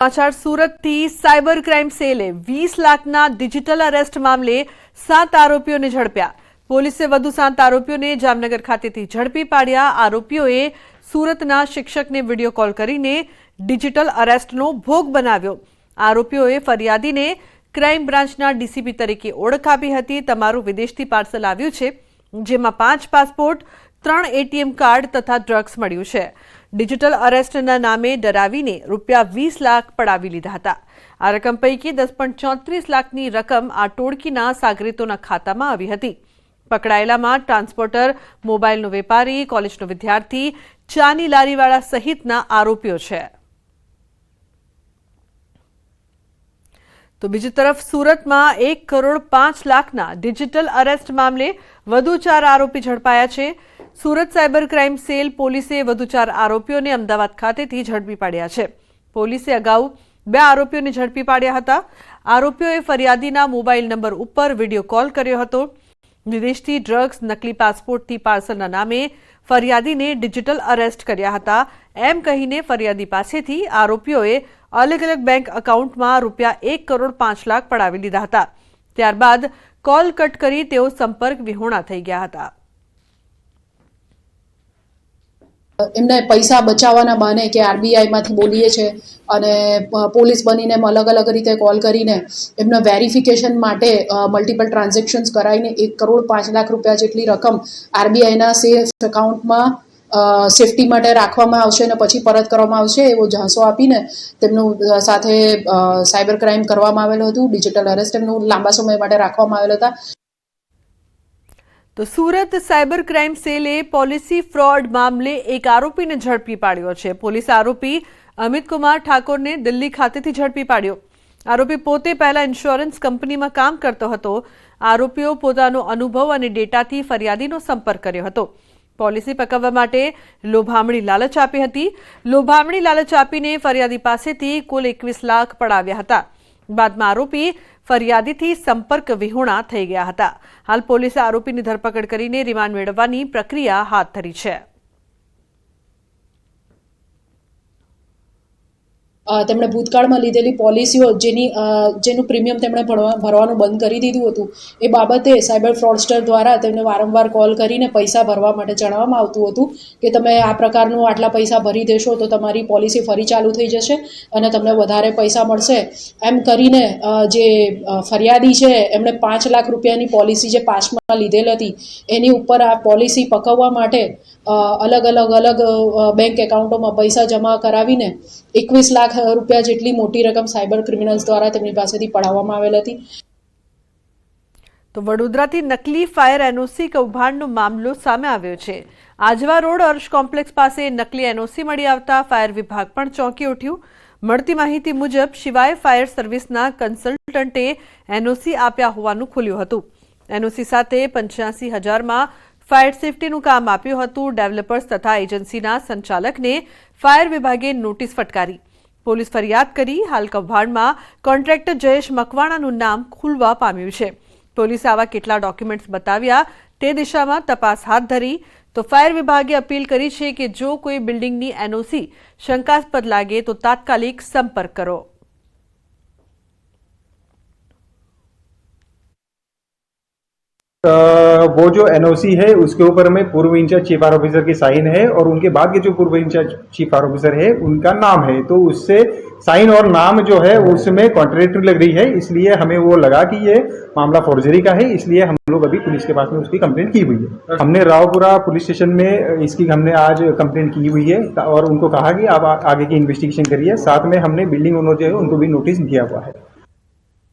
સમાચાર સુરતથી cyber crime સેલે 20 લાખના ડિજિટલ અરેસ્ટ મામલે 7 આરોપીઓને ઝડપ્યા। પોલીસે વધુ 7 આરોપીઓને જામનગર ખાતેથી ઝડપી પાડ્યા। આરોપીઓએ સુરતના શિક્ષકને વિડીયો કોલ કરીને ડિજિટલ અરેસ્ટનો ભોગ બનાવ્યો। આરોપીઓએ ફરિયાદીને ક્રાઇમ બ્રાન્ચના ડીસીપી તરીકે ઓળખ આપી હતી। તમારું વિદેશથી પાર્સલ આવ્યું છે, જેમાં 5 પાસપોર્ટ, 3 એટીએમ કાર્ડ તથા ડ્રગ્સ મળ્યું છે। ડિજિટલ અરેસ્ટના નામે ડરાવીને રૂપિયા 20 લાખ પડાવી લીધા હતા। આ રકમ પૈકી 10.34 લાખની રકમ આ ટોળકીના સાગરીતોના ખાતામાં આવી હતી। પકડાયેલામાં ટ્રાન્સપોર્ટર, મોબાઈલનો વેપારી, કોલેજનો વિદ્યાર્થી, ચાની લારીવાળા સહિતના આરોપીઓ છે। तो बीजी तरफ सूरत में 1 करोड़ 5 लाखना डिजिटल अरेस्ट मामले वधु 4 आरोपी झड़पाया है। सूरत साइबर क्राइम सेल पोलीसे वधु 4 आरोपीओं ने अमदावाद खातेथी झड़पी पाड्या है। पोलीसे अगाऊ 2 आरोपीओं ने झड़पी पाड्या हता। आरोपीओए फरियादीना मोबाइल नंबर पर वीडियो कॉल कर्यो हतो। विदेशथी ड्रग्स, नकली पासपोर्टथी पार्सलना नामे फरियादीने डिजिटल अरेस्ट कर्या हता एम कहीने फरियादी पासेथी आरोपीओए अलग अलग बैंक अकाउंट में रूपिया 1 करोड़ 5 लाख पड़ावी लीधा हता। त्यारबाद कॉल कट करी तेओ संपर्क विहोणा थई गया हता। એમને પૈસા બચાવવાના બહાને કે આરબીઆઈમાંથી બોલીએ છે અને પોલીસ બનીને अलग अलग રીતે કોલ કરીને એમને વેરિફિકેશન માટે મલ્ટિપલ ટ્રાન્ઝેક્શન્સ કરાવીને 1 કરોડ 5 લાખ રૂપિયા જેટલી રકમ આરબીઆઈના સેફ એકાઉન્ટમાં સેફટી માટે રાખવામાં આવશે અને પછી પરત કરવામાં આવશે એવો ઝાંસો આપીને તેમનું સાથે સાયબર ક્રાઇમ કરવામાં આવેલું હતું। ડિજિટલ અરેસ્ટ એમનું લાંબા સમય માટે રાખવામાં આવેલા હતા। तो सूरत साइबर क्राइम सेले पॉलिसी फ्रॉड मामले एक आरोपी ने झड़पी पाड्यो छे। पोलीस आरोपी अमित कुमार ठाकुर ने दिल्ली खातेथी झड़पी पाड्यो। आरोपी पोते पहला इंश्योरन्स कंपनी में काम करतो हतो। आरोपीओ पोतानो अनुभव अने डेटाथी फरियादीनो संपर्क कर्यो हतो। पॉलिसी पकववा माटे लोभामणी लालच आपी हती। लोभामणी लालच आपीने फरियादी पासेथी कुल 21 लाख पडाव्या हता। बादमां आरोपी फरियादीथी संपर्क विहोणा थई गया हता। हाल पोलीसे आरोपीनी धरपकड़ करीने रिमांड मेळवવાની प्रक्रिया हाथ धरी छे। તેમણે ભૂતકાળમાં લીધેલી પોલિસીઓ જેનું પ્રીમિયમ તેમણે ભરવાનું બંધ કરી દીધું હતું એ બાબતે સાયબર ફ્રોડસ્ટર દ્વારા તેમને વારંવાર કોલ કરીને પૈસા ભરવા માટે જણાવવામાં આવતું હતું કે તમે આ પ્રકારનું આટલા પૈસા ભરી દેશો તો તમારી પોલિસી ફરી ચાલુ થઈ જશે અને તમને વધારે પૈસા મળશે એમ કરીને જે ફરિયાદી છે એમણે 5 લાખ રૂપિયાની પોલિસી જે પાસમાં લીધેલ હતી એની ઉપર આ પોલિસી પકવવા માટે अलग अलग बैंक एकाउंटों में पैसा जमा करावीने 21 लाख रूपिया जेटली मोटी रकम साइबर क्रिमिनल्स द्वारा तेमनी पासेथी पडाववामां आवेल हती। तो वडोदराथी नकली फायर एनओसी कौभांडनो मामलो सामे आव्यो छे। आजवा रोड अर्श कॉम्प्लेक्स पासे नकली एनओसी मळी आवता फायर विभाग पण चौंकी उठ्युं। મળતી માહિતી મુજબ શિવાય ફાયર સર્વિસના કન્સલ્ટન્ટે એનઓસી આપ્યા હોવાનું ખુલ્યું હતું। એનઓસી સાથે 85,000માં फायर सेफ्टीનું કામ આપ્યું હતું। डेवलपर्स तथा एजेंसीना संचालकने फायर विभागे नोटिस फटकारी। पोलीस फरियाद करी। हाल कौभांडमां कॉन्ट्रेक्टर जयेश मकवाणाનું नाम खुलवा पाम्યું છે। पोलीसे आवा કેટલા डॉक्यूमेंट्स बताव्या તે દિશામાં તપાસ હાથ ધરી। तो फायर विभागे अपील करी છે કે જો કોઈ બિલ્ડિંગની એનઓસી શંકાસ્પદ લાગે તો તાત્કાલિક સંપર્ક કરો। वो जो एनओसी है उसके ऊपर में पूर्व इंचार्ज चीफ फायर ऑफिसर की साइन है और उनके बाद के जो पूर्व इंचार्ज चीफ फायर ऑफिसर है उनका नाम है, तो उससे साइन और नाम जो है उसमें कॉन्ट्रडिक्टरी लग रही है, इसलिए हमें वो लगा कि ये मामला फोर्जरी का है, इसलिए हम लोग अभी पुलिस के पास में उसकी कंप्लेंट की हुई है। हमने रावपुरा पुलिस स्टेशन में इसकी हमने आज कंप्लेंट की हुई है और उनको कहा कि आप आगे की इन्वेस्टिगेशन करिए। साथ में हमने बिल्डिंग ओनर जो है उनको भी नोटिस दिया हुआ है।